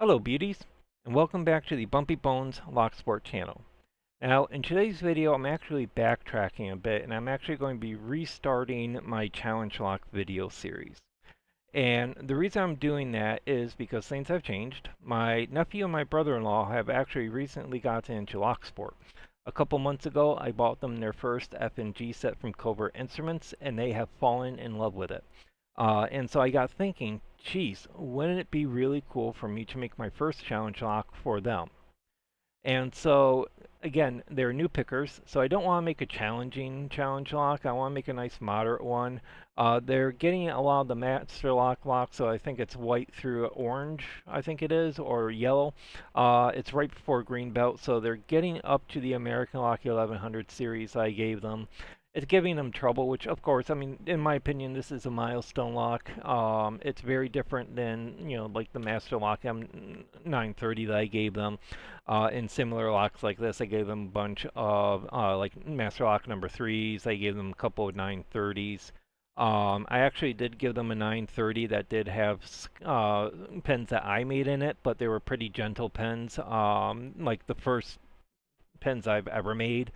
Hello beauties, and welcome back to the Bumpy Bones Locksport channel. Now, in today's video, I'm actually backtracking a bit, and I'm actually going to be restarting my Challenge Lock video series. And the reason I'm doing that is because things have changed. My nephew and my brother-in-law have actually recently gotten into Locksport. A couple months ago, I bought them their first F&G set from Covert Instruments, and they have fallen in love with it. And so I got thinking, geez, wouldn't it be really cool for me to make my first challenge lock for them? And so, again, they're new pickers, so I don't want to make a challenging challenge lock. I want to make a nice moderate one. They're getting a lot of the master lock, so I think it's white through orange, I think it is, or yellow. It's right before green belt, so they're getting up to the American Lock 1100 series I gave them. It's giving them trouble, which, of course, I mean, in my opinion, this is a milestone lock. It's very different than, like the Master Lock M930 that I gave them. In similar locks like this, I gave them a bunch of like Master Lock number 3s. I gave them a couple of 930s. I actually did give them a 930 that did have pens that I made in it, but they were pretty gentle pens, like the first pens I've ever made.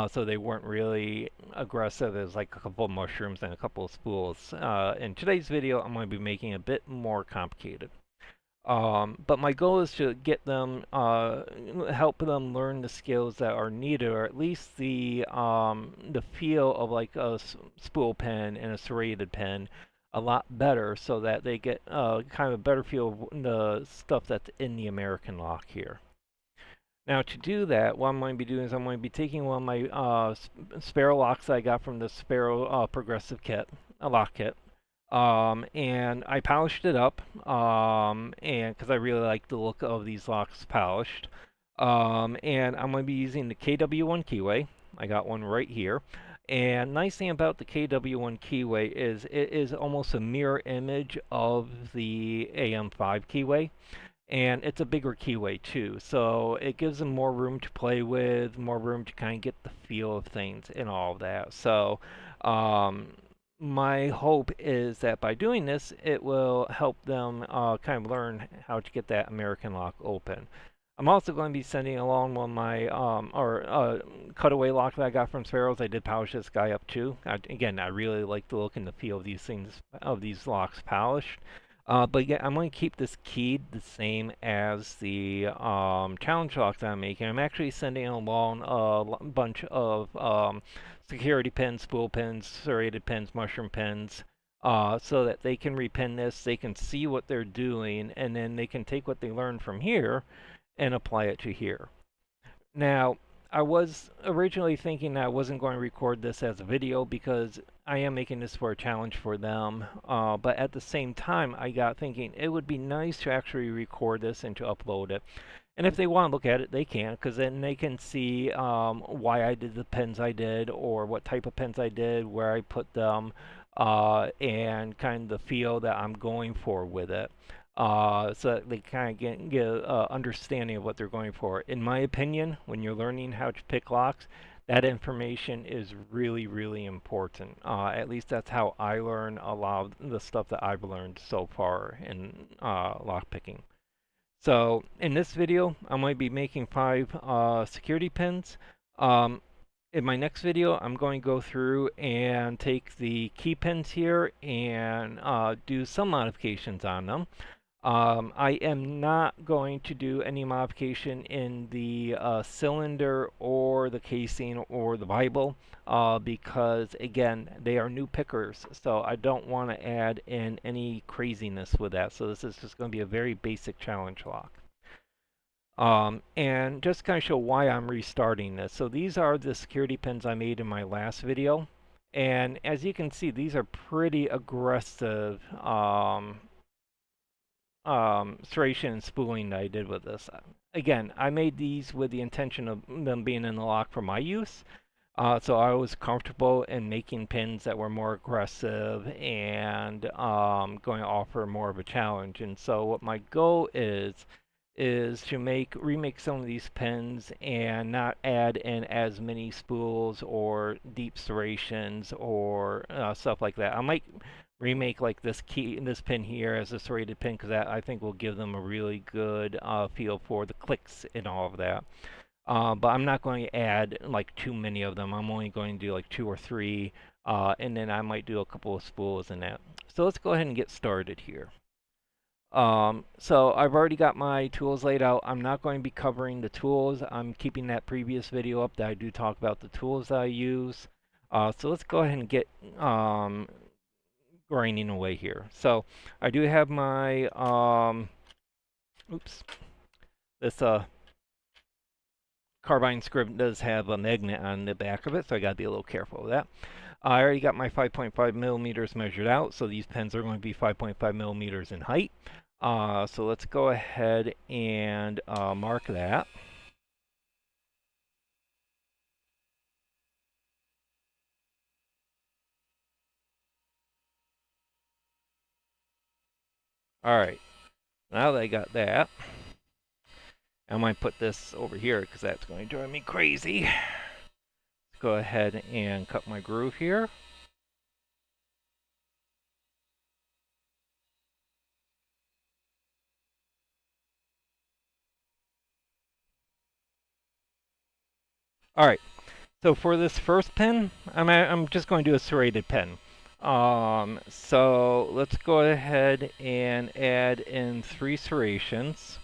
So they weren't really aggressive. There's like a couple of mushrooms and a couple of spools. In today's video, I'm going to be making a bit more complicated. But my goal is to get them, help them learn the skills that are needed, or at least the feel of like a spool pen and a serrated pen a lot better, so that they get kind of a better feel of the stuff that's in the American lock here. Now to do that, what I'm going to be doing is I'm going to be taking one of my Sparrow locks I got from the Sparrow Progressive kit, a lock kit, and I polished it up, and because I really like the look of these locks polished. And I'm going to be using the KW1 keyway. I got one right here. And nice thing about the KW1 keyway is it is almost a mirror image of the AM5 keyway, and it's a bigger keyway too, so it gives them more room to play with, more room to kind of get the feel of things and all of that. So um, my hope is that by doing this, it will help them kind of learn how to get that American lock open. I'm also going to be sending along one of my cutaway lock that I got from Sparrows. I did polish this guy up too. Again, I really like the look and the feel of these things, of these locks polished. But yeah, I'm going to keep this keyed the same as the challenge locks that I'm making. I'm actually sending along a bunch of security pins, spool pins, serrated pins, mushroom pins, so that they can repin this, they can see what they're doing, and then they can take what they learn from here and apply it to here. Now, I was originally thinking that I wasn't going to record this as a video because I am making this for a challenge for them. But at the same time, I got thinking it would be nice to actually record this and to upload it. And if they want to look at it, they can, because then they can see why I did the pens I did, or what type of pens I did, where I put them, and kind of the feel that I'm going for with it. So that they kind of get an understanding of what they're going for. In my opinion, when you're learning how to pick locks, that information is really, really important. At least that's how I learn a lot of the stuff that I've learned so far in lockpicking. So in this video, I'm going to be making 5 security pins. Um, in my next video, I'm going to go through and take the key pins here and do some modifications on them. I am not going to do any modification in the cylinder or the casing or the Bible because, again, they are new pickers, so I don't want to add in any craziness with that. So this is just going to be a very basic challenge lock. And just kind of show why I'm restarting this. So these are the security pins I made in my last video. And as you can see, these are pretty aggressive serration and spooling that I did with this. Again, I made these with the intention of them being in the lock for my use. So I was comfortable in making pins that were more aggressive and going to offer more of a challenge. And so what my goal is to remake some of these pins and not add in as many spools or deep serrations or stuff like that. I might Remake like this pin here as a serrated pin because that I think will give them a really good feel for the clicks and all of that. But I'm not going to add like too many of them. I'm only going to do like 2 or 3, and then I might do a couple of spools in that. So let's go ahead and get started here. So I've already got my tools laid out. I'm not going to be covering the tools. I'm keeping that previous video up that I do talk about the tools that I use. So let's go ahead and get grinding away here. So I do have my, oops, this carbine script does have a magnet on the back of it, so I gotta be a little careful with that. I already got my 5.5 millimeters measured out, so these pens are going to be 5.5 millimeters in height. So let's go ahead and mark that. All right, now that I got that, I might put this over here because that's going to drive me crazy. Let's go ahead and cut my groove here. All right, so for this first pen, I'm just going to do a serrated pen. So let's go ahead and add in 3 serrations.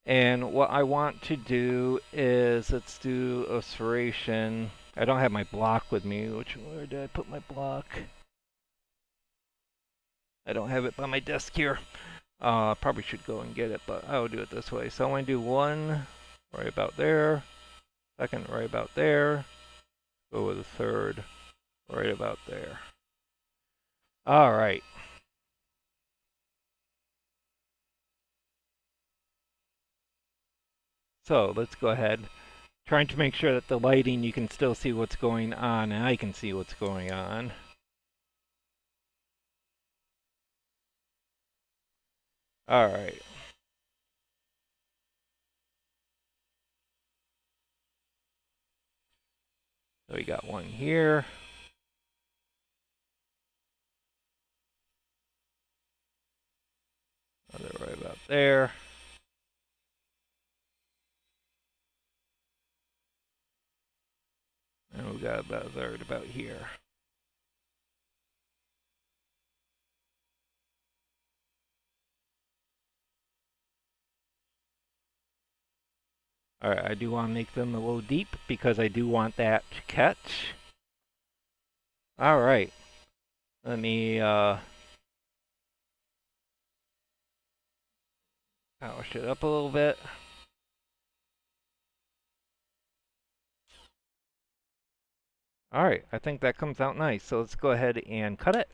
And what I want to do is, let's do a serration. I don't have my block with me. Where did I put my block? I don't have it by my desk here. Probably should go and get it, but I'll do it this way. So I want to do 1 right about there, 2nd right about there, go with a 3rd right about there. All right. So let's go ahead. Trying to make sure that the lighting, you can still see what's going on, and I can see what's going on. All right. So we got 1 here. Another right about there. And we got about a 3rd about here. All right, I do want to make them a little deep because I do want that to catch. All right. Let me polish it up a little bit. All right, I think that comes out nice. So let's go ahead and cut it.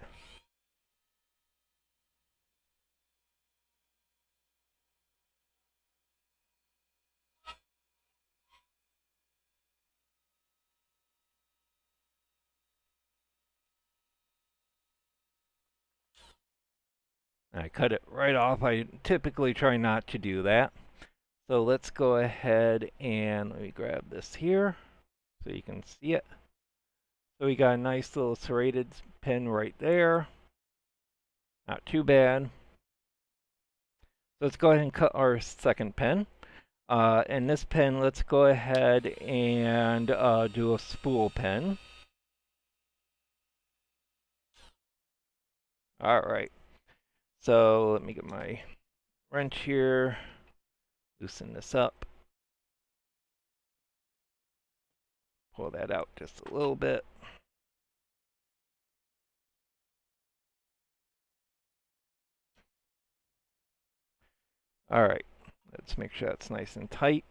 I cut it right off. I typically try not to do that. So let's go ahead and let me grab this here so you can see it. So we got a nice little serrated pin right there. Not too bad. So let's go ahead and cut our 2nd pin. And this pen, let's go ahead and do a spool pen. All right. So let me get my wrench here, loosen this up, pull that out just a little bit. All right. Let's make sure that's nice and tight.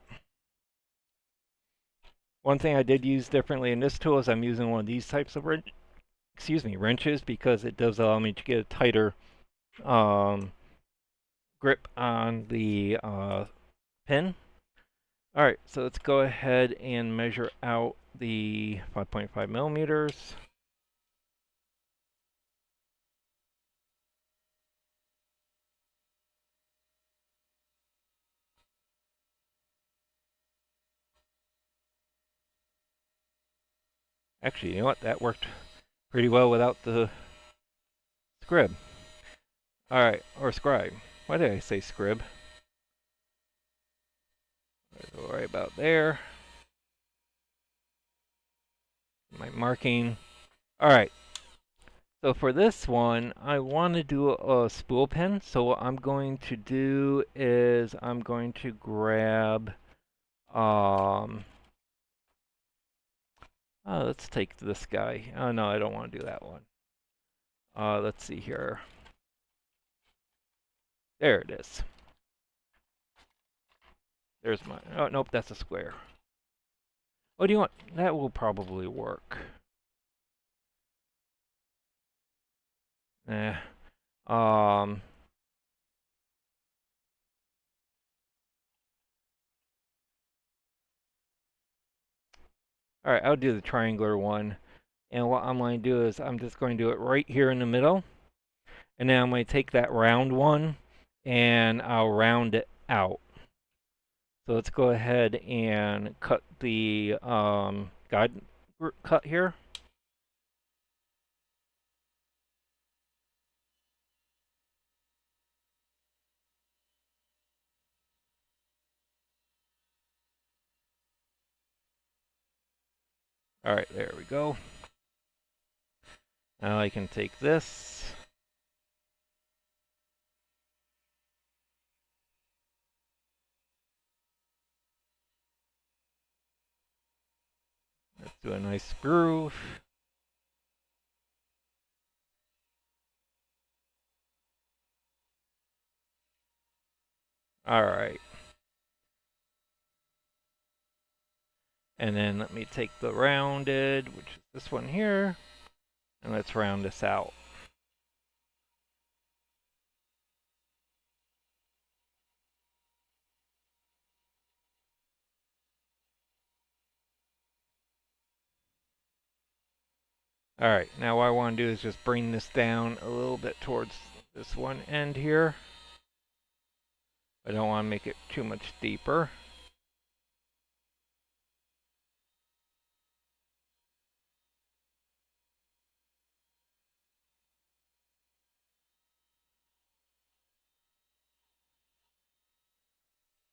One thing I did use differently in this tool is I'm using one of these types of wrenches because it does allow me to get a tighter grip on the pin. All right, so let's go ahead and measure out the 5.5 millimeters. Actually, you know what? That worked pretty well without the Scrib. Alright, or scribe. Why did I say scrib? Go right about there. My marking. Alright. So for this one, I want to do a spool pen. So what I'm going to do is I'm going to grab, let's take this guy. Oh no, I don't want to do that one. Let's see here. There it is. There's my, oh nope, that's a square. What do you want? That will probably work. Eh. Um, Alright, I'll do the triangular one. And what I'm going to do is I'm just going to do it right here in the middle. And then I'm going to take that round one and I'll round it out. So let's go ahead and cut the guide cut here. Alright, there we go. Now I can take this. Let's do a nice groove. Alright. And then let me take the rounded, which is this one here, and let's round this out. Alright, now what I want to do is just bring this down a little bit towards this one end here. I don't want to make it too much deeper.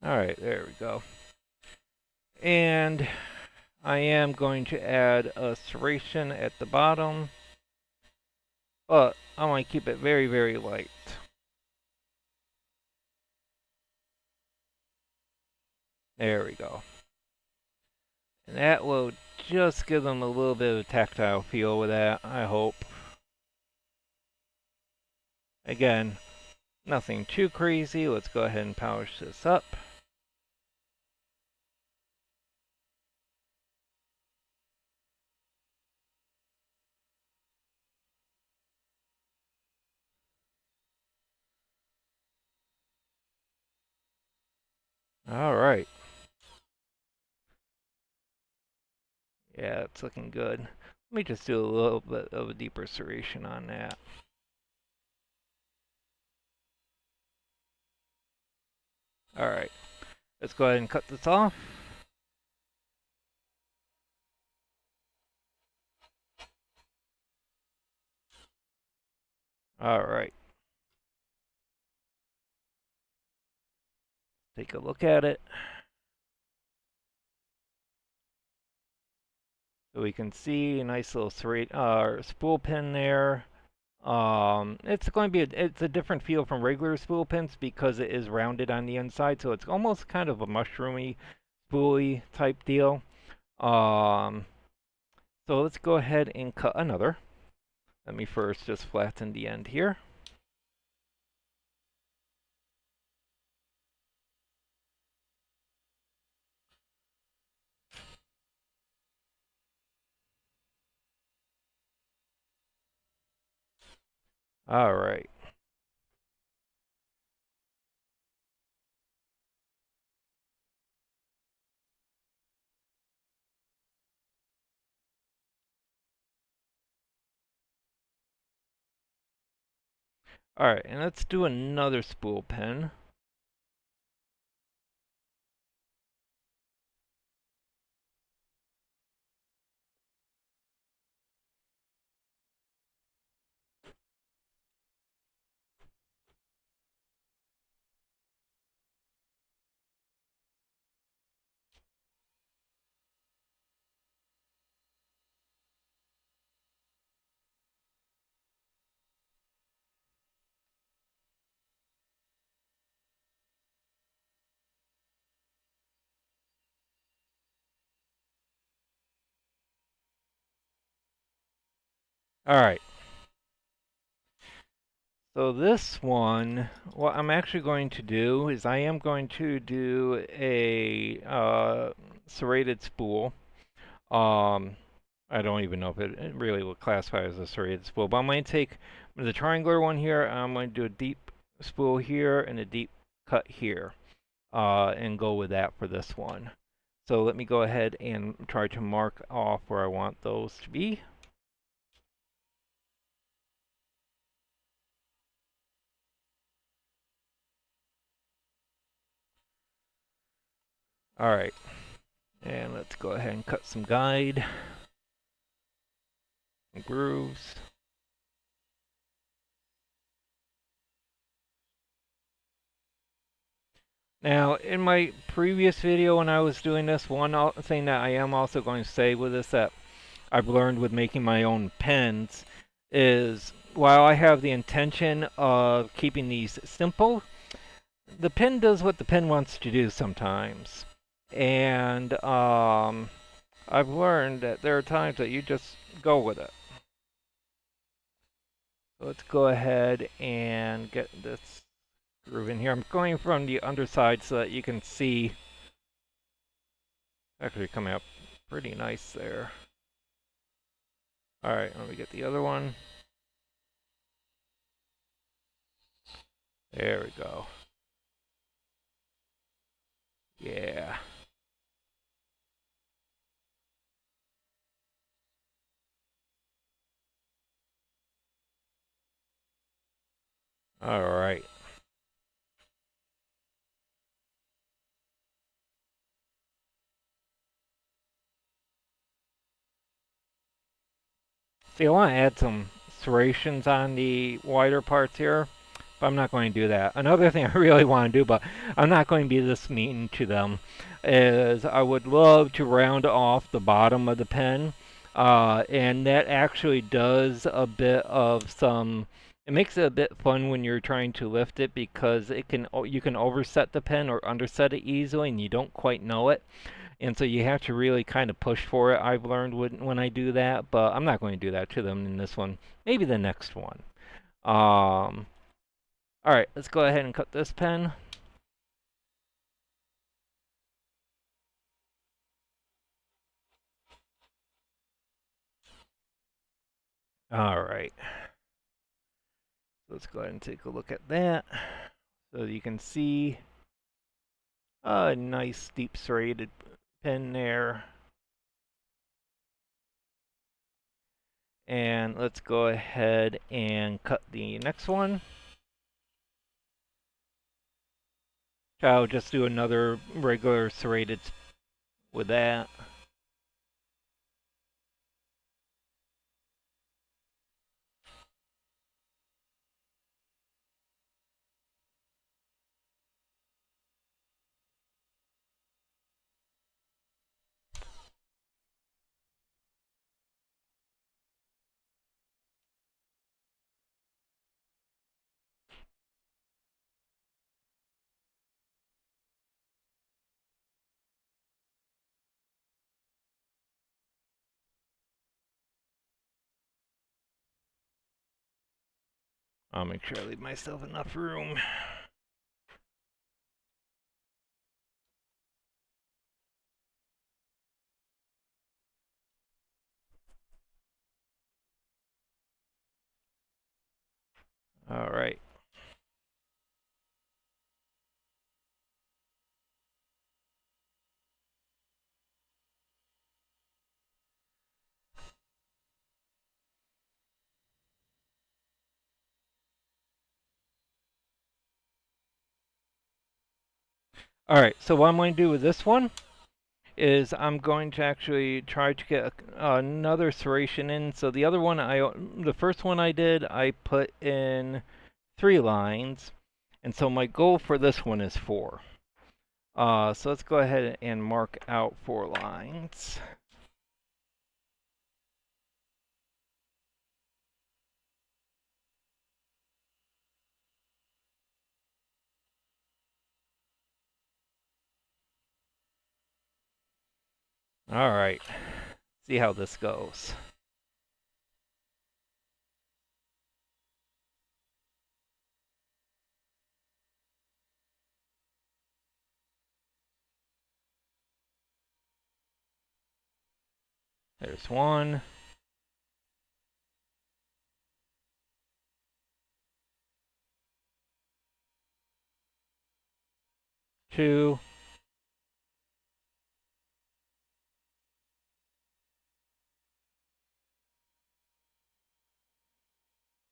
Alright, there we go. And I am going to add a serration at the bottom, but I want to keep it very, very light. There we go. And that will just give them a little bit of a tactile feel with that, I hope. Again, nothing too crazy. Let's go ahead and polish this up. Alright. Yeah, it's looking good. Let me just do a little bit of a deeper serration on that. Alright, let's go ahead and cut this off. Alright. Take a look at it. So we can see a nice little spool pin there. It's going to be it's a different feel from regular spool pins because it is rounded on the inside, so it's almost kind of a mushroomy, spoolie type deal. So let's go ahead and cut another. Let me first just flatten the end here. All right. All right, and let's do another spool pin. Alright, so this one, what I'm actually going to do is I am going to do a serrated spool. Um, I don't even know if it really will classify as a serrated spool, but I'm going to take the triangular one here, I'm going to do a deep spool here and a deep cut here, and go with that for this one. So let me go ahead and try to mark off where I want those to be. Alright, and let's go ahead and cut some guide and grooves. Now, in my previous video when I was doing this, one thing that I am also going to say with this that I've learned with making my own pens is while I have the intention of keeping these simple, the pen does what the pen wants to do sometimes. And I've learned that there are times that you just go with it. So let's go ahead and get this groove in here. I'm going from the underside so that you can see actually coming up pretty nice there. Alright, let me get the other one. There we go. Yeah. Alright. See, I want to add some serrations on the wider parts here, but I'm not going to do that. Another thing I really want to do, but I'm not going to be this mean to them, is I would love to round off the bottom of the pen, and that actually does a bit of some. It makes it a bit fun when you're trying to lift it because you can overset the pen or underset it easily, and you don't quite know it. And so you have to really kind of push for it. I've learned when I do that, but I'm not going to do that to them in this one. Maybe the next one. All right, let's go ahead and cut this pen. All right. Let's go ahead and take a look at that. So you can see a nice deep serrated pen there. And let's go ahead and cut the next one. I'll just do another regular serrated with that. I'll make sure I leave myself enough room. All right. All right, so what I'm going to do with this one is I'm going to actually try to get another serration in. So the other one, the first one I did, I put in 3 lines, and so my goal for this one is 4. So let's go ahead and mark out 4 lines. All right, see how this goes. There's one. Two.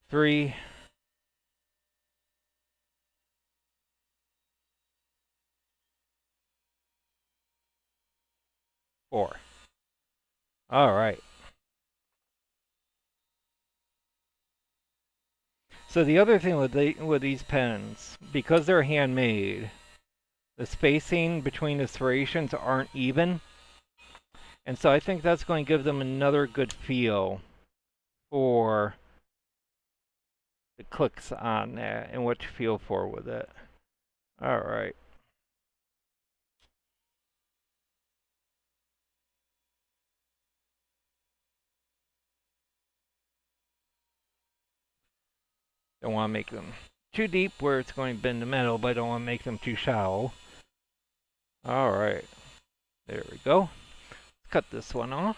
Three. Four. All right. So the other thing with these pens, because they're handmade, the spacing between the serrations aren't even, and so I think that's going to give them another good feel for the clicks on that and what you feel for with it. All right. Don't want to make them too deep where it's going to bend the metal, but I don't want to make them too shallow. All right. There we go. Let's cut this one off.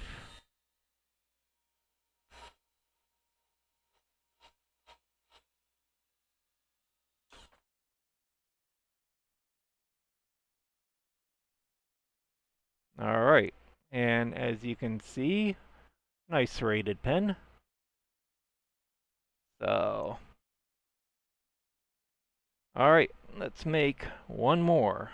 All right. And as you can see, nice serrated pen. So, all right, let's make one more.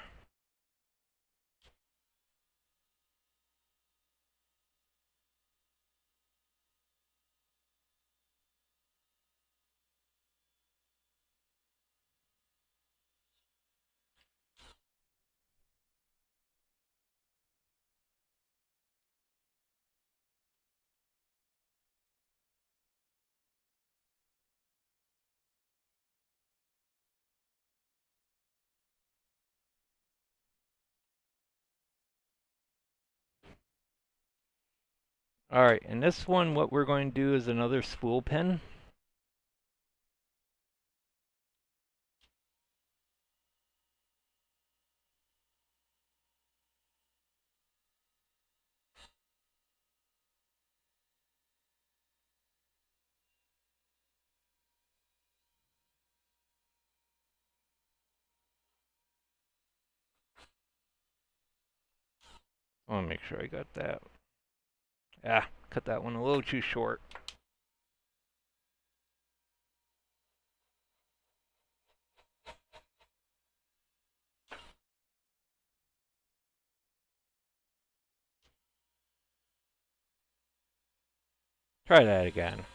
All right, and this one, what we're going to do is another spool pen. I want to make sure I got that. Cut that one a little too short. Try that again.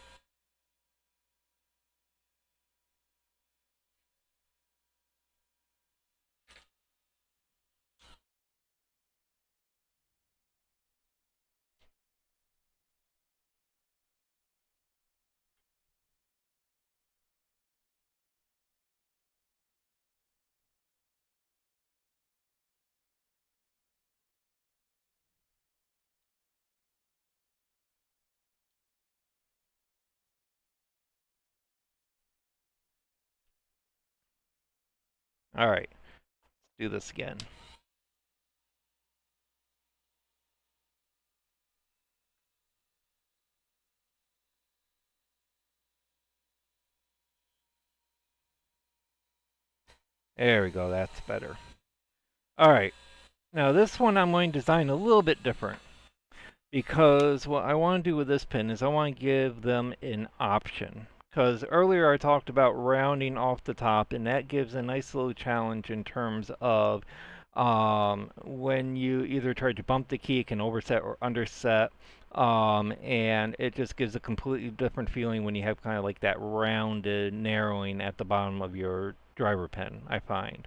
All right, let's do this again. There we go, that's better. All right, now this one I'm going to design a little bit different because what I want to do with this pen is I want to give them an option. Because earlier I talked about rounding off the top, and that gives a nice little challenge in terms of when you either try to bump the key, it can overset or underset. And it just gives a completely different feeling when you have kind of like that rounded narrowing at the bottom of your driver pen, I find.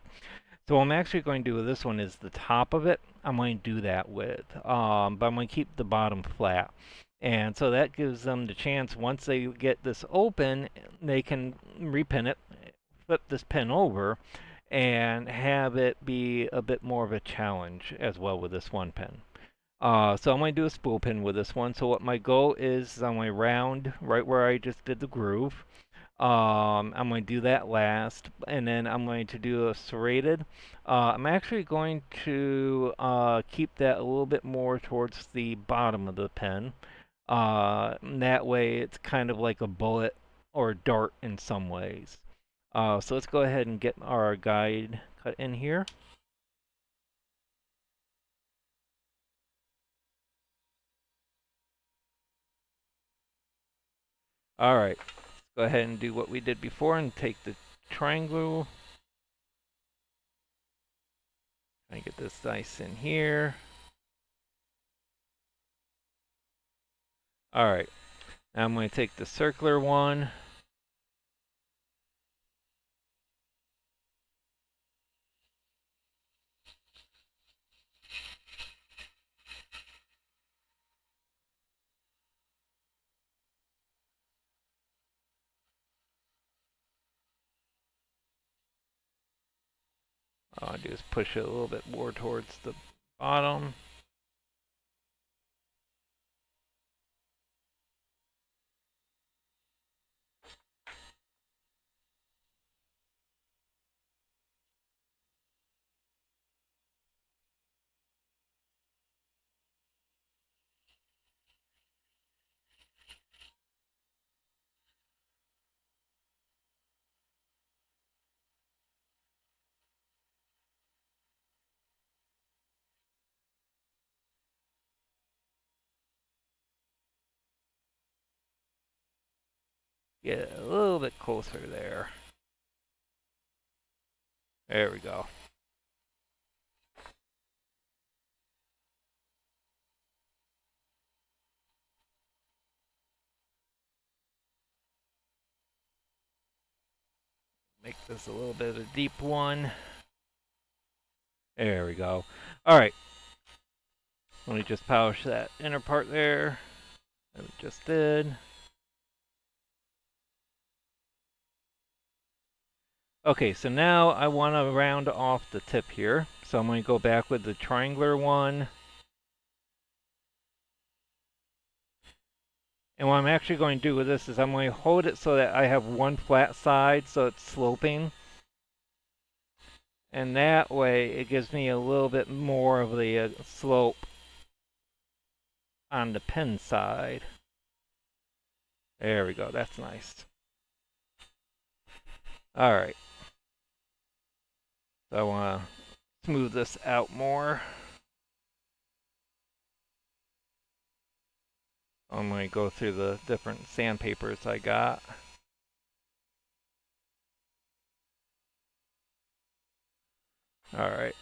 So what I'm actually going to do with this one is the top of it, I'm going to do that with. But I'm going to keep the bottom flat. And so that gives them the chance, once they get this open, they can repin it, flip this pen over, and have it be a bit more of a challenge as well with this one pen. So I'm going to do a spool pin with this one. So what my goal is I'm going to round right where I just did the groove. I'm going to do that last, and then I'm going to do a serrated. I'm actually going to keep that a little bit more towards the bottom of the pen. That way it's kind of like a bullet or a dart in some ways. So let's go ahead and get our guide cut in here. Alright, let's go ahead and do what we did before and take the triangle. Try and get this nice in here. Alright, now I'm going to take the circular one. All I do is push it a little bit more towards the bottom. Get a little bit closer there. There we go. Make this a little bit of a deep one. There we go. Alright. Let me just polish that inner part there. That we just did. Okay, so now I want to round off the tip here. So I'm going to go back with the triangular one. And what I'm actually going to do with this is I'm going to hold it so that I have one flat side so it's sloping. And that way it gives me a little bit more of the slope on the pen side. There we go, that's nice. Alright. So I want to smooth this out more. I'm going to go through the different sandpapers I got. Alright.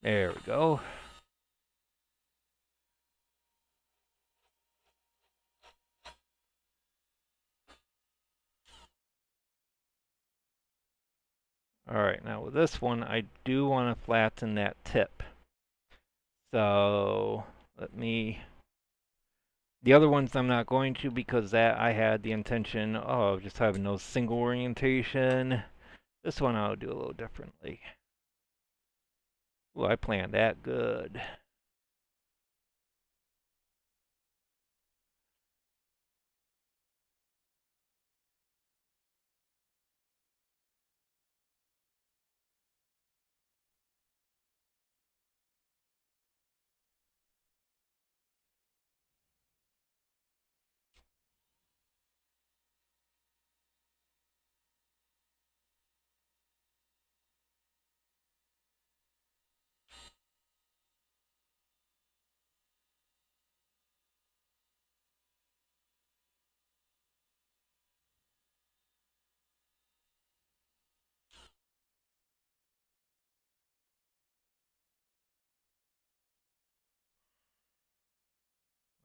There we go. Alright, now with this one, I do want to flatten that tip. So, let me... The other ones I'm not going to because that I had the intention of just having no single orientation. This one I'll do a little differently. Well, I planned that good.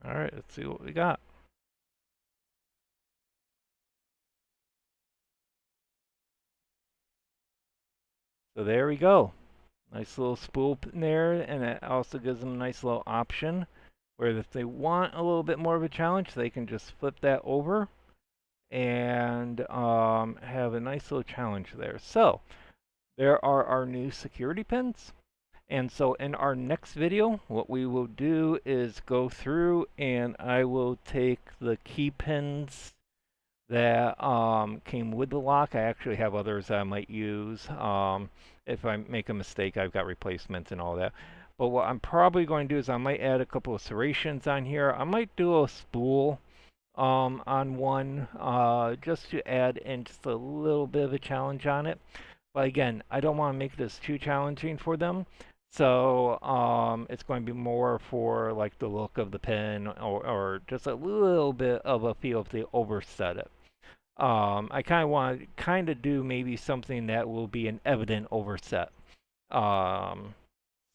Alright, let's see what we got. So there we go. Nice little spool in there, and it also gives them a nice little option where if they want a little bit more of a challenge, they can just flip that over and have a nice little challenge there. So there are our new security pins. And so in our next video, what we will do is go through and I will take the key pins that came with the lock. I actually have others that I might use. If I make a mistake, I've got replacements and all that. But what I'm probably going to do is I might add a couple of serrations on here. I might do a spool on one just to add in just a little bit of a challenge on it. But again, I don't want to make this too challenging for them. So it's going to be more for like the look of the pen or just a little bit of a feel if they overset it. I kind of want to kind of do maybe something that will be an evident overset. Um,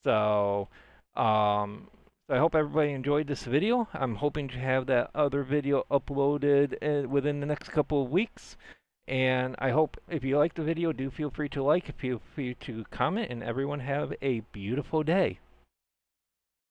so, um, so I hope everybody enjoyed this video. I'm hoping to have that other video uploaded within the next couple of weeks. And I hope if you like the video, do feel free to like, feel free to comment, and everyone have a beautiful day.